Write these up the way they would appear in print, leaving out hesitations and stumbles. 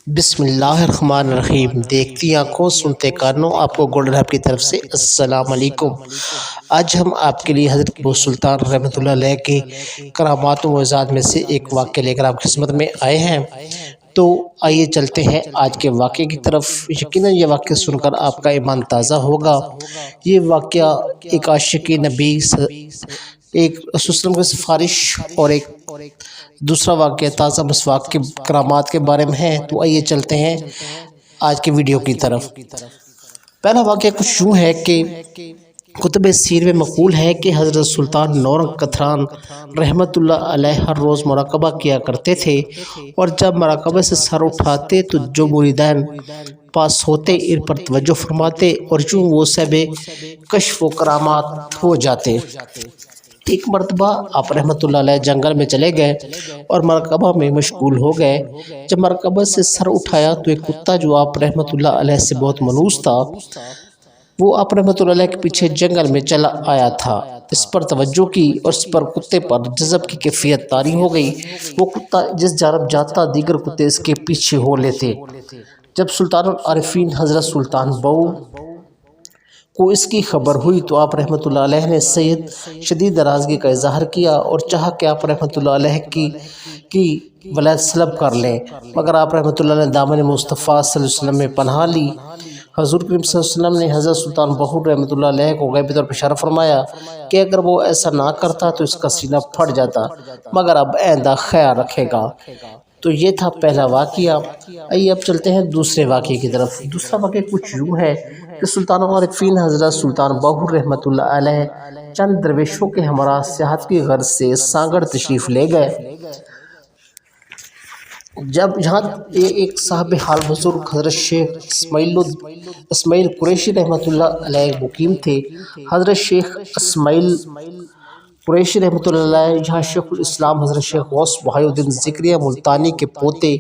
بسم اللہ الرحمن الرحیم۔ دیکھتی آنکھوں سنتے کانوں، آپ کو گولڈن ہب کی طرف سے السلام علیکم۔ آج ہم آپ کے لیے حضرت ابو سلطان رحمۃ اللہ علیہ کی کرامات و معجزات میں سے ایک واقعہ لے کر آپ کی خدمت میں آئے ہیں۔ تو آئیے چلتے ہیں آج کے واقعے کی طرف۔ یقیناً یہ واقعہ سن کر آپ کا ایمان تازہ ہوگا۔ یہ واقعہ ایک عاشق نبی، ایک رسول وسلم کی سفارش اور ایک دوسرا واقعہ تازہ مسواک کے کرامات کے بارے میں ہے۔ تو آئیے چلتے ہیں آج کے ویڈیو کی طرف۔ پہلا واقعہ کچھ یوں ہے کہ کتب سیر میں مقول ہے کہ حضرت سلطان نورنگ کتھران رحمۃ اللہ علیہ ہر روز مراقبہ کیا کرتے تھے، اور جب مراقبہ سے سر اٹھاتے تو جو مریدان پاس ہوتے ان پر توجہ فرماتے اور یوں وہ سب کشف و کرامات ہو جاتے۔ ایک مرتبہ آپ رحمۃ اللہ علیہ جنگل میں چلے گئے اور مراقبہ میں مشغول ہو گئے۔ جب مراقبہ سے سر اٹھایا تو ایک کتا جو آپ رحمۃ اللہ علیہ سے بہت منحوس تھا، وہ آپ رحمۃ اللہ علیہ کے پیچھے جنگل میں چلا آیا تھا۔ اس پر توجہ کی اور اس پر کتے پر جذب کی کیفیت طاری ہو گئی۔ وہ کتا جس جانب جاتا دیگر کتے اس کے پیچھے ہو لیتے۔ جب سلطان العارفین حضرت سلطان بہو کو اس کی خبر ہوئی تو آپ رحمۃ اللہ علیہ نے سید شدید ناراضگی کا اظہار کیا اور چاہا کہ آپ رحمۃ اللہ علیہ کی ولایت سلب کر لیں، مگر آپ رحمۃ اللہ علیہ نے دامن مصطفیٰ صلی اللہ علیہ وسلم میں پناہ لی۔ حضور کریم صلی اللہ علیہ وسلم نے حضرت سلطان بہو رحمۃ اللہ علیہ کو غیبی طور پر اشارہ فرمایا کہ اگر وہ ایسا نہ کرتا تو اس کا سینہ پھٹ جاتا، مگر اب آئندہ خیال رکھے گا۔ تو یہ تھا پہلا واقعہ۔ آئیے اب چلتے ہیں دوسرے واقعے کی طرف۔ دوسرا واقعہ کچھ یوں ہے کہ سلطان العارفین حضرت سلطان بہو رحمۃ اللہ علیہ چند درویشوں کے ہمراہ سیاحت کی غرض سے سانگڑ تشریف لے گئے۔ جب یہاں ایک صاحب حال بزرگ حضرت شیخ اسماعیل قریشی رحمۃ اللہ علیہ مقیم تھے۔ حضرت شیخ اسماعیل قریشی رحمۃ اللہ علیہ یہاں شیخ الاسلام حضرت شیخ غوث بہائی الدین ذکریہ ملتانی کے پوتے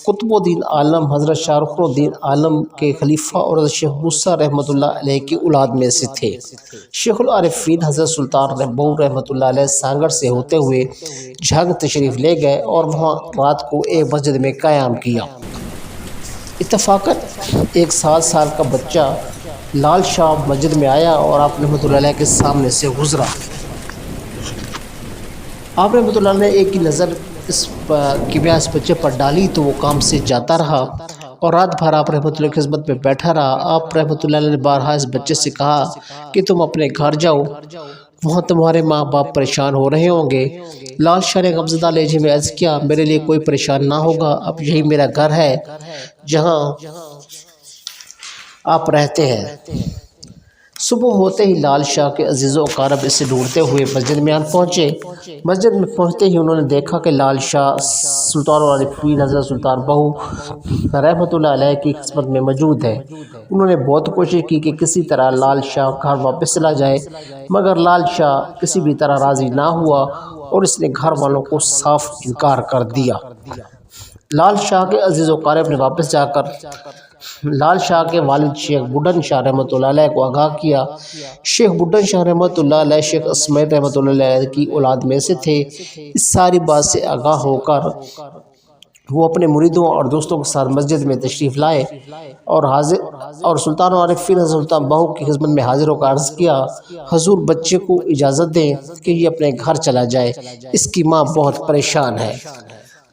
قطب الدین عالم حضرت شاہ رخ الدین عالم کے خلیفہ اور حضرت شیخ موسیٰ رحمۃ اللہ علیہ کی اولاد میں سے تھے۔ شیخ العارفین حضرت سلطان بہو رحمۃ اللہ علیہ سانگڑ سے ہوتے ہوئے جھنگ تشریف لے گئے اور وہاں رات کو ایک مسجد میں قیام کیا۔ اتفاقاً ایک 7 سال کا بچہ لال شاہ مسجد میں آیا اور آپ رحمۃ اللہ علیہ کے سامنے سے گزرا۔ آپ رحمۃ اللہ علیہ نے ایک ہی نظر اس بچے پر ڈالی تو وہ کام سے جاتا رہا اور رات بھر آپ رحمۃ اللہ کی خدمت میں بیٹھا رہا۔ آپ رحمۃ اللہ علیہ نے بارہا اس بچے سے کہا کہ تم اپنے گھر جاؤ، وہاں تمہارے ماں باپ پریشان ہو رہے ہوں گے۔ لال شاہ نے غمزدہ لہجے میں عرض کیا، میرے لیے کوئی پریشان نہ ہوگا، اب یہی میرا گھر ہے جہاں آپ رہتے ہیں۔ صبح ہوتے ہی لال شاہ کے عزیز و اقارب اسے ڈھونڈتے ہوئے مسجد میں پہنچے۔ مسجد میں پہنچتے ہی انہوں نے دیکھا کہ لال شاہ سلطان العارفین حضرت سلطان بہو رحمۃ اللہ علیہ کی خدمت میں موجود ہے۔ انہوں نے بہت کوشش کی کہ کسی طرح لال شاہ گھر واپس چلا جائے، مگر لال شاہ کسی بھی طرح راضی نہ ہوا اور اس نے گھر والوں کو صاف انکار کر دیا۔ لال شاہ کے عزیز و اقارب نے واپس جا کر لال شاہ کے والد شیخ بڈھن شاہ رحمۃ اللہ علیہ کو آگاہ کیا۔ شیخ بڈھن شاہ رحمۃ اللہ علیہ شیخ اسماعیل رحمۃ اللہ علیہ کی اولاد میں سے تھے۔ اس ساری بات سے آگاہ ہو کر وہ اپنے مریدوں اور دوستوں کے ساتھ مسجد میں تشریف لائے اور سلطان العارفین حضرت سلطان بہو کی خدمت میں حاضر ہو کر عرض کیا، حضور بچے کو اجازت دیں کہ یہ اپنے گھر چلا جائے، اس کی ماں بہت پریشان ہے۔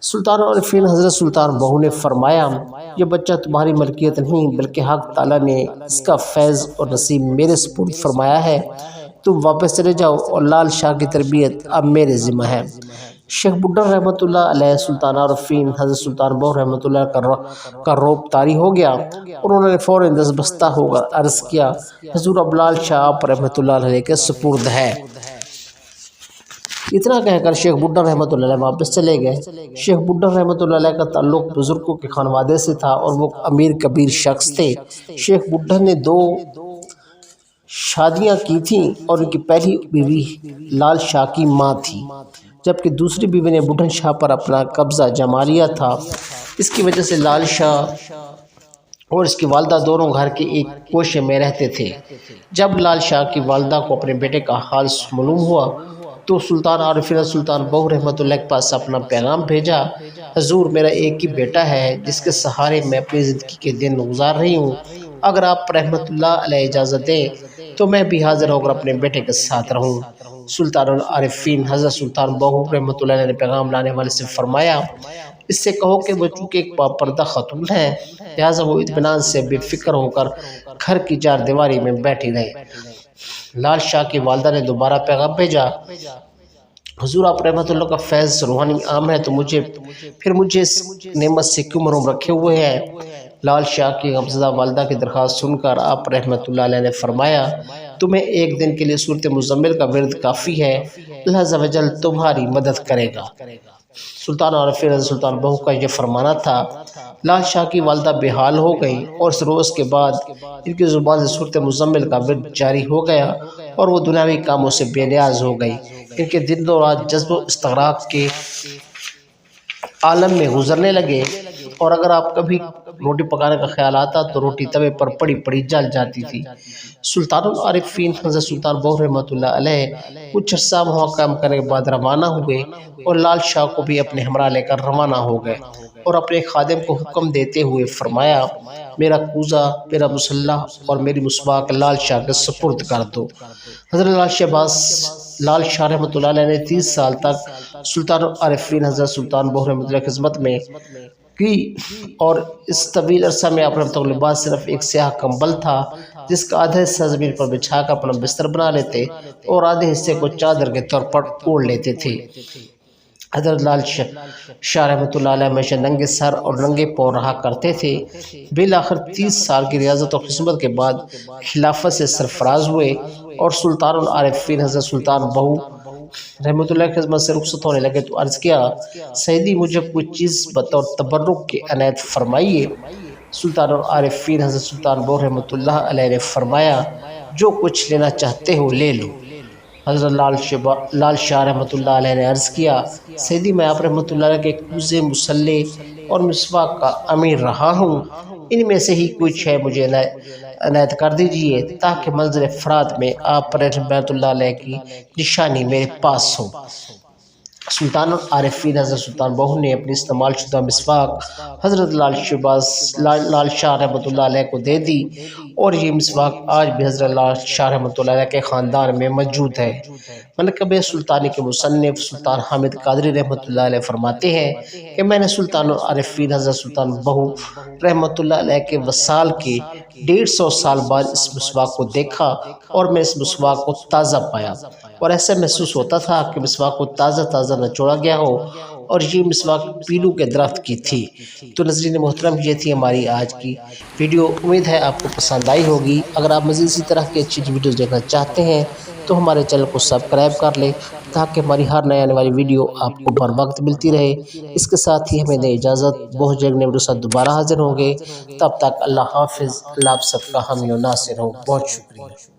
سلطان العارفین حضرت سلطان بہو نے فرمایا، یہ بچہ تمہاری ملکیت نہیں بلکہ حق تعالیٰ نے اس کا فیض اور نصیب میرے سپرد فرمایا ہے، تم واپس چلے جاؤ اور لال شاہ کی تربیت اب میرے ذمہ ہے۔ شیخ بڈھن رحمۃ اللہ علیہ سلطان العارفین حضرت سلطان بہو رحمۃ اللہ کا روب طاری ہو گیا اور انہوں نے فوراً دستبستہ ہو کر عرض کیا، حضور اب لال شاہ آپ رحمۃ اللہ علیہ کے سپرد ہے۔ اتنا کہہ کر شیخ بڈھن رحمۃ اللہ علیہ واپس چلے گئے۔ شیخ بڈھن رحمۃ اللہ علیہ کا تعلق بزرگوں کے خانوادے سے تھا اور وہ امیر کبیر شخص تھے۔ شیخ بڈھن نے 2 شادیاں کی تھیں اور ان کی پہلی بیوی لال شاہ کی ماں تھی، جبکہ دوسری بیوی نے بڈھن شاہ پر اپنا قبضہ جما لیا تھا۔ اس کی وجہ سے لال شاہ اور اس کی والدہ دونوں گھر کے ایک گوشے میں رہتے تھے۔ جب لال شاہ کی والدہ کو اپنے بیٹے کا حال معلوم ہوا تو سلطان عارفین سلطان بہو رحمۃ اللہ کے پاس اپنا پیغام بھیجا، حضور میرا ایک ہی بیٹا ہے جس کے سہارے میں اپنی زندگی کے دن گزار رہی ہوں، اگر آپ رحمۃ اللہ علیہ اجازت دیں تو میں بھی حاضر ہو کر اپنے بیٹے کے ساتھ رہوں۔ سلطان العارفین حضرت سلطان بہو رحمۃ اللہ علیہ نے پیغام لانے والے سے فرمایا، اس سے کہو کہ وہ چونکہ ایک باپردہ خاتون ہے لہٰذا وہ اطمینان سے بے فکر ہو کر گھر کی چار دیواری میں بیٹھی رہے۔ لال شاہ کی والدہ نے دوبارہ پیغام بھیجا، حضور آپ رحمۃ اللہ کا فیض روحانی عام ہے تو مجھے اس نعمت سے کیوں محروم رکھے ہوئے ہیں؟ لال شاہ کی غمزدہ والدہ کی درخواست سن کر آپ رحمۃ اللہ علیہ نے فرمایا، تمہیں ایک دن کے لیے سورۃ مزمل کا ورد کافی ہے، اللہ عز و جل تمہاری مدد کرے گا۔ سلطان عارفین سلطان بہو کا یہ فرمانا تھا۔ لال شاہ کی والدہ بے حال ہو گئی اور اس روز کے بعد ان کی زبان سے سورۃ مزمل کا ورد جاری ہو گیا اور وہ دنیاوی کاموں سے بے نیاز ہو گئی۔ ان کے دن و رات جذب و استغراق کے عالم میں گزرنے لگے، اور اگر آپ کبھی روٹی پکانے کا خیال آتا تو روٹی توے پر پڑی پڑی جل جاتی تھی۔ سلطان العارفین حضرت سلطان بہو رحمۃ اللہ علیہ کچھ عرصہ وہاں کام کرنے کے بعد روانہ ہوئے اور لال شاہ کو بھی اپنے ہمراہ لے کر روانہ ہو گئے اور اپنے خادم کو حکم دیتے ہوئے فرمایا، میرا کوزہ، میرا مسلح اور میری مسواک لال شاہ کے سپرد کر دو۔ حضرت لال شاہ رحمۃ اللہ علیہ نے 30 سال تک سلطان العارفین حضرت سلطان بہو رحمۃ اللہ کی خدمت میں کی، اور اس طویل عرصہ میں آپ رحمۃ اللہ لباس صرف ایک سیاہ کمبل تھا جس کا آدھا حصہ زمین پر بچھا کر اپنا بستر بنا لیتے اور آدھے حصے کو چادر کے طور پر اوڑھ لیتے تھے۔ حضرت لال شاہ رحمۃ اللہ علیہ ہمیشہ ننگے سر اور ننگے پاؤں رہا کرتے تھے۔ بالآخر 30 سال کی ریاضت اور خدمت کے بعد خلافت سے سرفراز ہوئے اور سلطان العارفین حضرت سلطان بہو رحمۃ اللہ کی خدمت سے رخصت ہونے لگے تو عرض کیا، سیدی مجھے کوئی چیز بطور تبرک کے عنایت فرمائیے۔ سلطان العارفین حضرت سلطان بہو رحمۃ اللہ علیہ نے فرمایا، جو کچھ لینا چاہتے ہو لے لو۔ حضرت لال شاہ رحمۃ اللہ علیہ نے عرض کیا، سیدی میں آپ رحمۃ اللہ علیہ کے کوزے، مسلح اور مسواک کا امیر رہا ہوں، ان میں سے ہی کچھ ہے مجھے عنایت کر دیجئے تاکہ منزل فرات میں آپ رحمۃ اللہ علیہ کی نشانی میرے پاس ہو۔ سلطان العارفین حضرت سلطان بہو نے اپنی استعمال شدہ مسواک حضرت لال شاہ رحمۃ اللہ علیہ کو دے دی، اور یہ مسواک آج بھی حضرت لال شاہ رحمۃ اللہ علیہ کے خاندان میں موجود ہے۔ منقبِ سلطانی کے مصنف سلطان حامد قادری رحمۃ اللہ علیہ فرماتے ہیں کہ میں نے سلطان العارفین حضرت سلطان بہو رحمۃ اللہ علیہ کے وصال کے 150 سال بعد اس مسواک کو دیکھا اور میں اس مسواک کو تازہ پایا، اور ایسا محسوس ہوتا تھا کہ مسواک کو تازہ نچوڑا گیا ہو، اور یہ مسواک پیلو کے درخت کی تھی۔ تو ناظرین محترم، یہ تھی ہماری آج کی ویڈیو، امید ہے آپ کو پسند آئی ہوگی۔ اگر آپ مزید اسی طرح کی اچھی ویڈیوز دیکھنا چاہتے ہیں تو ہمارے چینل کو سبسکرائب کر لیں تاکہ ہماری ہر نئے آنے والی ویڈیو آپ کو بر وقت ملتی رہے۔ اس کے ساتھ ہی ہمیں دیں اجازت، بہت جلد نئے ویڈیو کے ساتھ دوبارہ حاضر ہوں گے۔ تب تک اللہ حافظ، اللہ آپ سب کا حامی و ناصر ہو۔ بہت شکریہ۔